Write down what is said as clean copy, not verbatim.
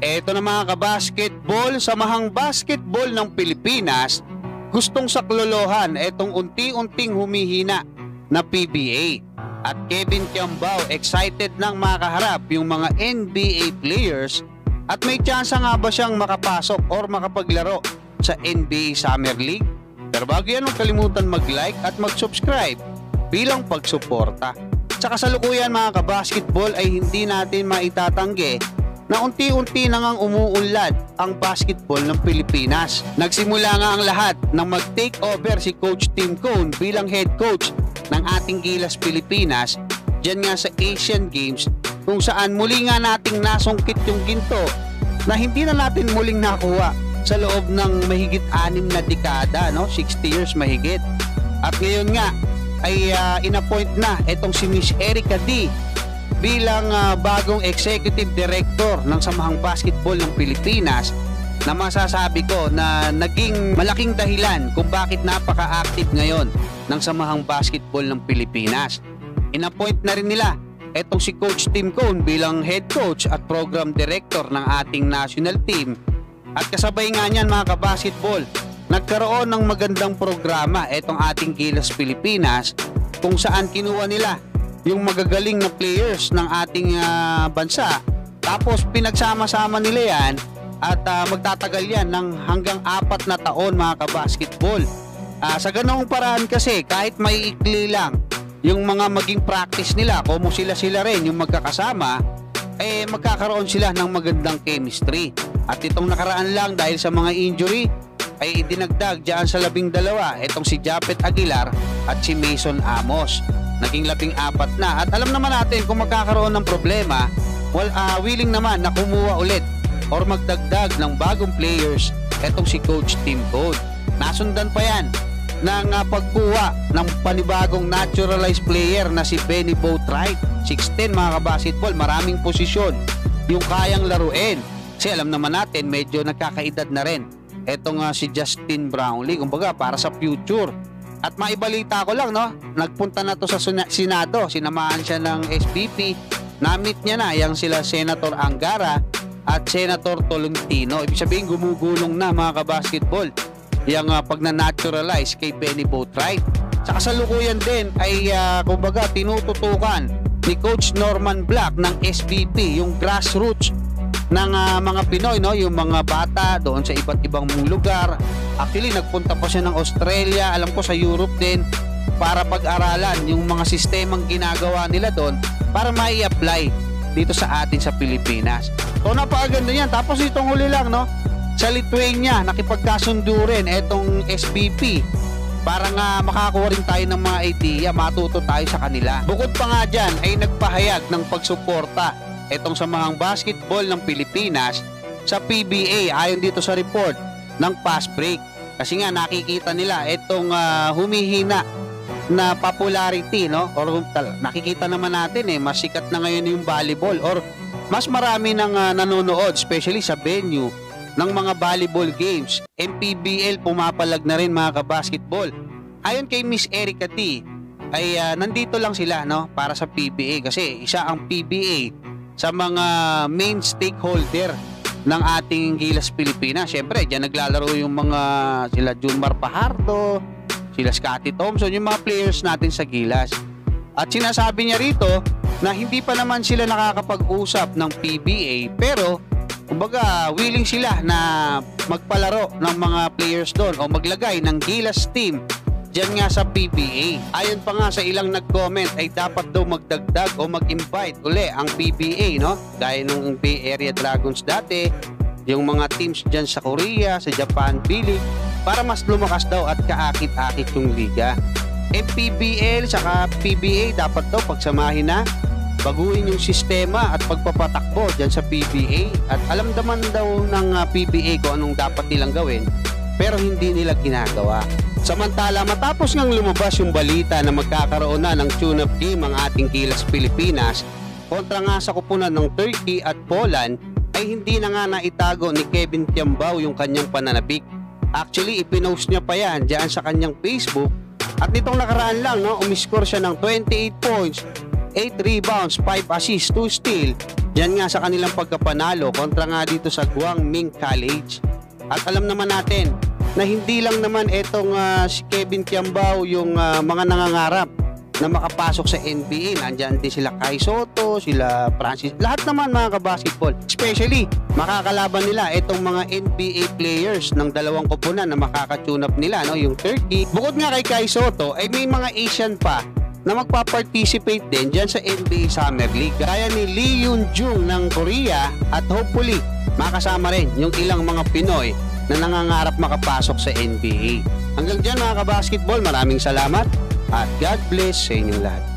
Eto na mga kabasketball, samahang basketball ng Pilipinas gustong saklolohan etong unti-unting humihina na PBA. At Kevin Kiambao excited nang makaharap yung mga NBA players at may tsansa nga ba siyang makapasok or makapaglaro sa NBA Summer League? Pero bago yan, huwag kalimutan mag-like at mag-subscribe bilang pagsuporta. Sa kasalukuyan mga kabasketball ay hindi natin maitatanggi na unti-unti nang umuunlad ang basketball ng Pilipinas. Nagsimula nga ang lahat nang mag-take over si Coach Tim Cone bilang head coach ng ating Gilas Pilipinas dyan nga sa Asian Games, kung saan muli nga nating nasungkit yung ginto na hindi na natin muling nakuha sa loob ng mahigit 6 na dekada, 60 years mahigit. At ngayon nga ay inappoint na itong si Miss Erica D bilang bagong executive director ng Samahang Basketball ng Pilipinas, na masasabi ko na naging malaking dahilan kung bakit napaka-active ngayon ng Samahang Basketball ng Pilipinas. Inappoint na rin nila etong si Coach Tim Cone bilang head coach at program director ng ating national team. At kasabay nga niyan mga kabasketball, nagkaroon ng magandang programa etong ating Gilas Pilipinas, kung saan kinuha nila yung magagaling na players ng ating bansa, tapos pinagsama-sama nila yan at magtatagal yan ng hanggang 4 na taon mga kabasketball. Sa ganong paraan kasi, kahit may ikli lang yung mga maging practice nila, kung sila rin yung magkakasama, magkakaroon sila ng magandang chemistry. At itong nakaraan lang, dahil sa mga injury, ay dinagdag dyan sa 12 itong si Japet Aguilar at si Mason Amos. Naging 14 na, at alam naman natin kung magkakaroon ng problema, willing naman na kumuha ulit or magdagdag ng bagong players etong si Coach Tim Cone. Nasundan pa yan ng pagkuha ng panibagong naturalized player na si Benny Boatwright. 6'10" mga kabasketball, maraming posisyon yung kayang laruin. Kasi alam naman natin medyo nagkakaedad na rin etong si Justin Brownlee, kumbaga para sa future. At maibalita ko lang, nagpunta na to sa Senado, sinamahan siya ng SPP, na-meet niya na yung sila Senator Angara at Senator Tolentino. Ibig sabihin gumugulong na mga kabasketball yung pagna-naturalize kay Benny Boatwright. Sa kasalukuyan din ay kumbaga tinututukan ni Coach Norman Black ng SPP yung grassroots ng mga Pinoy, yung mga bata doon sa iba't ibang lugar. Actually, nagpunta pa siya ng Australia, alam ko sa Europe din, para pag-aralan yung mga sistemang ginagawa nila doon para mai-apply dito sa atin sa Pilipinas. So napakaganda yan. Tapos itong huli lang, sa Lithuania, nakipagkasundo rin etong SPP para nga makakuha rin tayo ng mga idea, matuto tayo sa kanila. Bukod pa nga dyan ay nagpahayag ng pagsuporta etong Samahang Basketball ng Pilipinas sa PBA ayon dito sa report ng Fast Break. Kasi nga nakikita nila itong humihina na popularity, or nakikita naman natin mas sikat na ngayon yung volleyball, or mas marami nang nanonood especially sa venue ng mga volleyball games. MPBL pumapalag na rin mga kabasketball. Ayon kay Miss Erica T ay nandito lang sila para sa PBA, kasi isa ang PBA sa mga main stakeholder ng ating Gilas Pilipinas. Siyempre, dyan naglalaro yung mga sila Junmar Pajardo, sila Scottie Thompson, yung mga players natin sa Gilas. At sinasabi niya rito na hindi pa naman sila nakakapag-usap ng PBA, pero kumbaga willing sila na magpalaro ng mga players doon o maglagay ng Gilas team dyan nga sa PBA. Ayon pa nga sa ilang nag-comment ay dapat daw magdagdag o mag-invite uli ang PBA, gaya nung Bay Area Dragons dati, yung mga teams dyan sa Korea, sa Japan B-League, para mas lumakas daw at kaakit-akit yung liga. MPBL saka PBA dapat daw pagsamahin na, baguhin yung sistema at pagpapatakbo dyan sa PBA, at alam naman daw ng PBA kung anong dapat nilang gawin, pero hindi nila ginagawa. Samantala, matapos ngang lumabas yung balita na magkakaroon na ng tune-up game ang ating Gilas Pilipinas kontra nga sa kupunan ng Turkey at Poland, ay hindi na nga naitago ni Kevin Kiambao yung kanyang pananabik. Actually, ipinost niya pa yan dyan sa kanyang Facebook, at nitong nakaraan lang, umiscore siya ng 28 points, 8 rebounds, 5 assists, 2 steal. Diyan nga sa kanilang pagkapanalo kontra nga dito sa Guangming College. At alam naman natin na hindi lang naman itong si Kevin Kiambao yung mga nangangarap na makapasok sa NBA. Nandyan din sila Kai Soto, sila Francis, lahat naman mga kabasketball. Especially, makakalaban nila itong mga NBA players ng dalawang koponan na makakatune up nila, no? Yung Turkey. Bukod nga kay Kai Soto, ay may mga Asian pa na magpa-participate din dyan sa NBA Summer League. Kaya ni Lee Yoon-jung ng Korea at hopefully makasama rin yung ilang mga Pinoy na nangangarap makapasok sa NBA. Hanggang dyan mga kabasketball, maraming salamat at God bless sa inyong lahat.